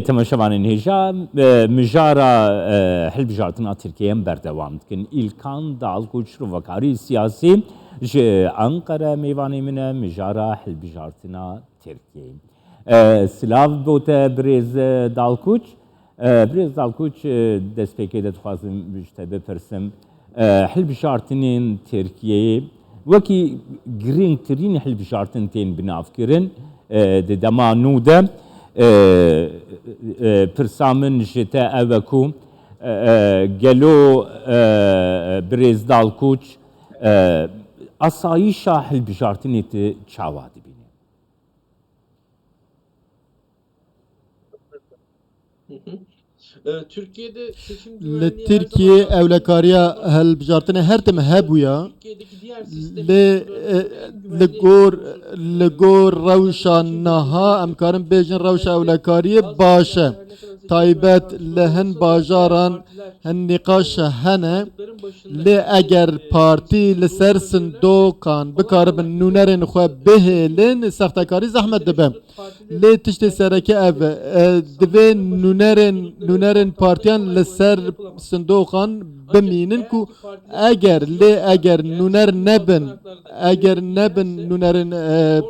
تماشاوانên hêja mijara hilbijartina Tirkiyeyên berdewam dikin. İlkan Dalkuç rovekarî siyasî ji Ankara mêvanê min e mijara hilbijartina Tirkiyeyê. Silav bote Birêz Dalkuç. Birêz Dalkuç destpêkê de dixwazim ji te bipirsim. Hilbijartinên Tirkiyeyê wekî girîngtirîn hilbijartin tên binavkirin di dema nû de pirsa min ji te ew ku gelo Birêz Dalkuç asayîşa hilbijartinê te çawa dibîne? Türkiye'de seçim Li güvenliği Tirkiye evlekariya helbijartinê her tim hebûya Türkiye'deki diğer sistemler li gor rewşa niha em karin bêjin rewşa evlekariyê baş e. Taybet li hin bajaran hin nîqaş hene lê eger partî li ser sindokan bikaribin nûnerên xwe bihêlin sextekarî zehmet dibe. Lê tiştê sereke ev divê nûnerên partiyan li ser sindokan bimînin ku eger nûner nebin nûnerên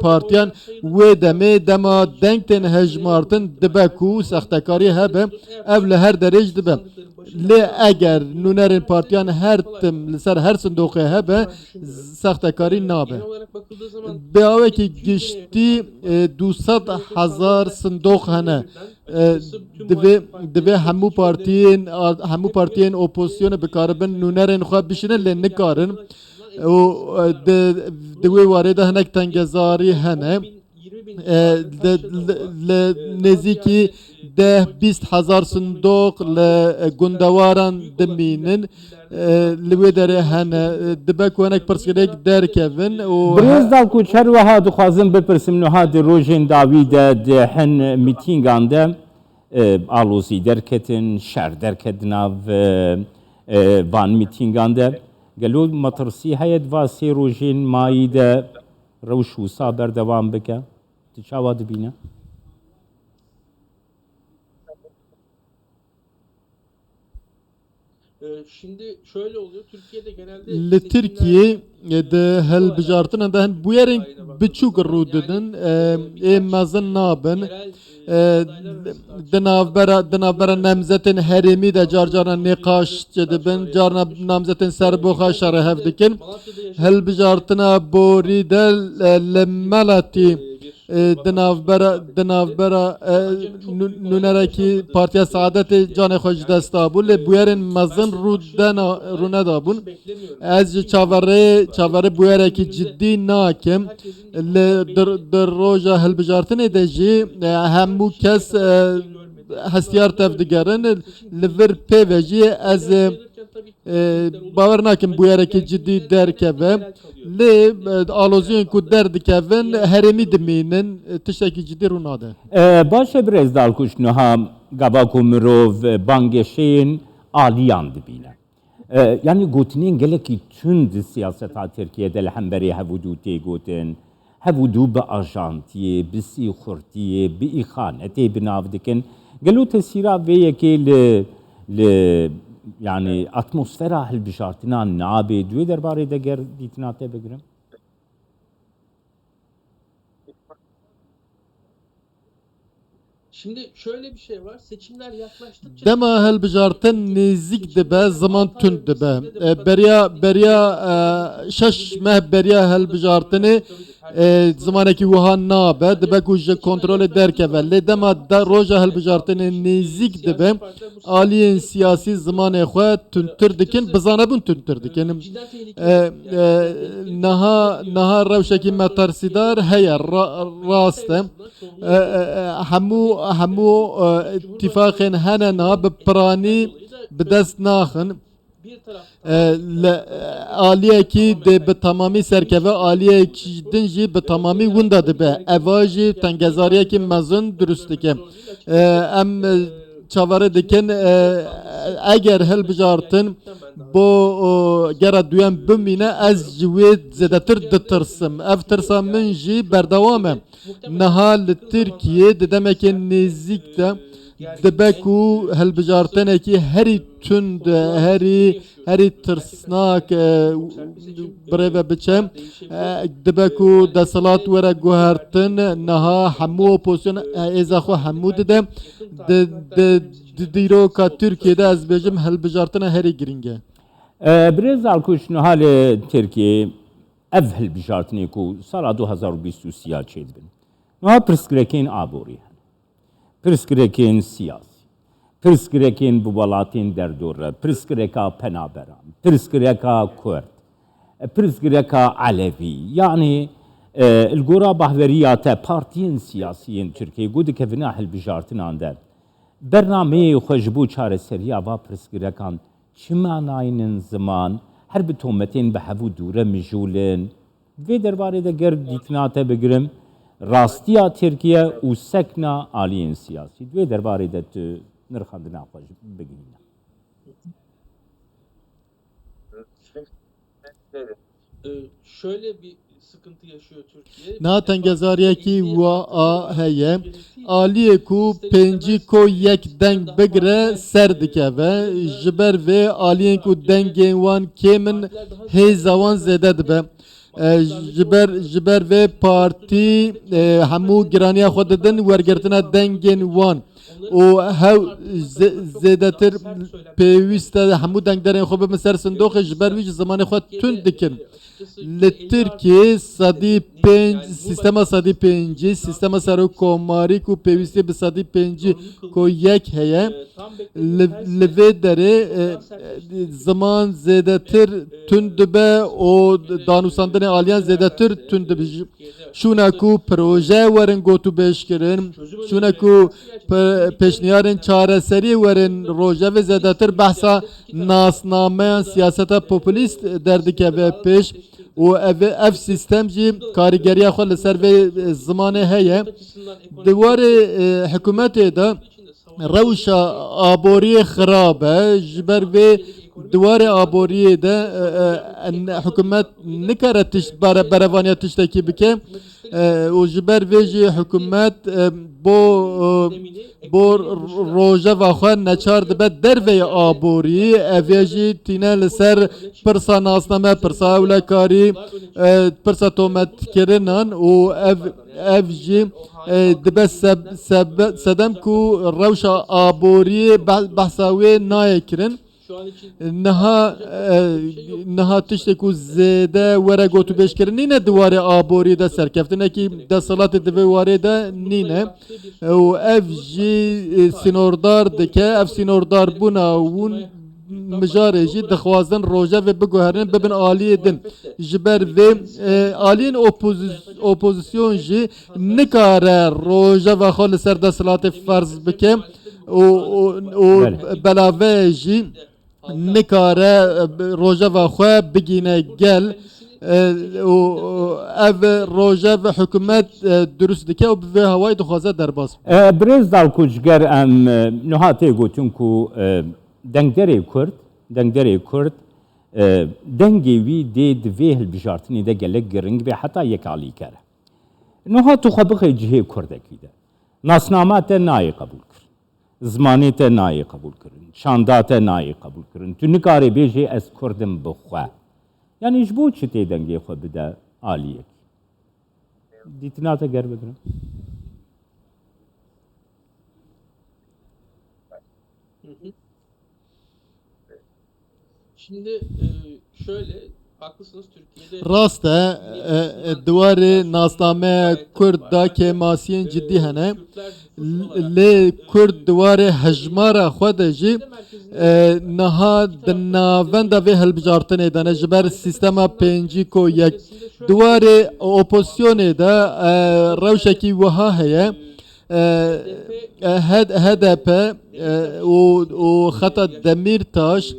partiyan wê demê dema deng tên hejmartin dibe ku sextekarî hebe ev li her derêj dibe. Lê eger nûnerên partiyan her tim li ser her sindoqê hebe sextekarî nabe. Bi awekî giştî 200,000 sindoq hene. Divê hemû partiyên opozisyonê bikaribin nûnerên xwe bişînin lê nikarin. Di wê warê de hinek tengezarî hene. Nêzîkî 10-20,000 sindoq li gundewaran dimînin li wê derê hene dibe ku hinek pirsgirêk derkevin. Birêz Dalkuç her wiha dixwazim bipirsim niha di rojên dawî de di hin mîtîngan de alozî derketin, şer derket nav van mîtîngan de. Gelo metirsî heye di va sê rojên mayî de rewş wisa berdewam bike? Tu çawa dibîne? Şimdi şöyle oluyor. Türkiye'de genelde Li Tirkiye de helbijartina de hin bûyerên biçûk rû didin ê mezin nabin. Di navbera nemzetên herêmî de car caran nîqaş dibin, carna namzetên serboxa şerehev dikin. Helbijartina borî de li Meletî di navbera nûnerekî Partiya Saadetê canê xwe ji dest dabû lê bûyerên mezin rû nedabûn. Ez ji çaverê bûyerekî ciddî nakim. Di roja hilbijartinê de jî hemû kes hestiyar tev digerin li vir pêve jî ez bawer nakim bûyerekî ciddî derkeve. Lê aloziyên ku derdikevin herêmî dimînin tiştekî ciddî rû nade. Baş e Birêz Dalkuç niha gava ku mirov bangêşeyên aliyan dibîne. Yani gotinên gelekî tund di siyaseta Tirkiye'de li hemberî hevûdû tê gotin. Hevûdû bi ajantiyê, bi sîxurtiyê, bi îxanetê binav dikin. Gelo tesîra vê yekê li yani atmosfera hilbijartina nabê duê derbarê de ger dîtina te bigirim? Şimdi şöyle bir şey var. Seçimler yaklaştıkça Dema helbijartin nêzik dibe, ziman tund dibe. Beriya şeş meh beriya helbijartinê zimanekî wiha nabe dibe ku ji kontrolê derkeve. Lê dema roja helbijartinê nêzik dibe aliyên siyasî zimanê xwe tundtir dikin, bizanebûn tundtir dikin. Niha rewşekî metersîdar heye rast e. Hemû ittifaqên hene niha bi piranî bi dest naxin. Aliyekî de bi tamamî serkeve aliyekî din jî bi tamamî winda dibe. Eva jî tengezariyekî mezin durust dike. Em çavarê dikin اگر هلبجارتن بو گره دویم بمینه از جوید زدتر دترسم اف ترسا من جی بردوامه نهال ترکیه ددمک نزیک ده دبکو هلبجارتنه کی هری تند هری ترسناک برای بچم دبکو دسالات ورا گوهرتن نها همو اپوزیسیون ازاخو همو ده دیرو که ترکیه ده از بجم هلبجارتنه هری گرینگه برز الکوش نهال ترکیه ev hilbijartinê ku sala 2023 çêdibin. Niha pirsgirêkên aborî hene. Pirsgirêkên siyasî. Pirsgirêkên bi welatên derdor re. Pirsgirêka penaberan. Pirsgirêka Kurd. Pirsgirêka Alevî. Yani il gora bahveriya te partiyên siyasiyên Tirkiyeyê got dikevine hilbijartinan de. Bernameyê xwe ji bo çareseriya va pirsgirekan çi manayînin ziman her bir tometên bi hevû dûre mijûlin. Vê derbarê de ger dîtina te bigirim rastiya Tirkiye û sekna aliyên siyasî. Vê derbarê de tu nirxandina xwe bigihîne. Şöyle bir sıkıntı yaşıyor Türkiye. Natengezariyekî wa heye aliyê ku pêncî ko yek deng bigire ser dikeve ji ber vê aliyên ku dengên wan kêmin hêza wan zêde dibe. Ji ber vê partî hemû giraniya xwe didin wergirtina dengên wan û hew zêdetir pêwîst e hemû dengderên xwe bibin ser sindoxê ji ber wî ji zimanê xwe tund dikin. Li Tirkiye sadî pênc sistema sadî pêncî sistema serokkomarî ku pêwîstî bi sadî pêncî ku yek heye li vê derê ziman zêdetir tund dibe û danûsandinê aliyan zêdetir tund dibe. Şûne ku proje werin gotûbêjkirin, şûne ku pêşniyarên çareserî werin rojevê zêdetir behsa nasnameyan siyaseta populîst derdikeve pêş û ev sistem jî karîgeriya xwe li ser vê zimanê heye. Di warê hikûmetê de rewşa aboriyê xirab e ji ber vê di warê aboriyê de hikûmet nikare berevaniya tiştekî bike û ji ber vê jî hikûmet bo rojeva xwe neçar dibe derveyê aborî ev jî tîne li ser pirsa nasname pirsa ewlekarî pirsa tometkirinan û ev jî dibe sedem ku rewşa aborî behsa wê nayê kirin. Niha tiştê ku zêde were gotûbêjkirin nîne di warê aborî de serkeftinekî desalatê di vê warê de nîne û ev jî sînordar dike ev sînordarbûna hûn mijarê jî dixwazin rojevê biguherin bibin aliyê din ji ber vê aliyên opozîsyon jî nikare rojeva xwe li ser desalatê ferz bike û belavê jî nikare rojeva xwe bigîne gel û ev rojev hikûmet durust dike û bi vê hewayê dixwaze derbas. Birêz Dalkuç ger em niha tê gotin ku dengderê Kurd dengê wî dê di vê hilbijartinê de gelek giring ve heta yekalî kere. Niha tu xwe bixê cihê Kurdekî de. Nasnama te nayê qebûl kir. Zmanê te nayê qebûl kirin. Şanda te nayê qebûl kirin. Tu nikarî bêjî ez Kurdim bi xwe. Yani ji bo çi tê dengê xwe bide aliyek. Dîtina te ger bigirin. Şimdi şöyle haklısınız Türkiye'de Rast e di warê nasnameya Kurd da kemasiyên ciddî hene lê Kurd di warê hejmara xwe de jî niha di navenda vê hilbijartinê de ne ji ber sistema pêncî ko yek di warê opozisyonê de rewşekî wiha heye HDP û xeta Demirtaş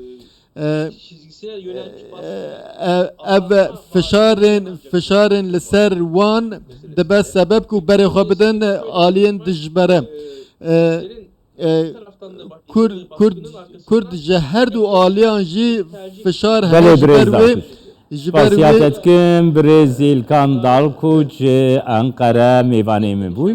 çizgisine yönelmiş bazı ev fişarên li ser wan dibe sebeb ku berê xwe bidin aliyên dijbere Kurd ji her du aliyan jî fişar Belê heye ji Birêz ber Dalkuç. wê ji ber Spasiyatet wê kim Brezil kan Dalkuç Ankara mêvanê min bûy.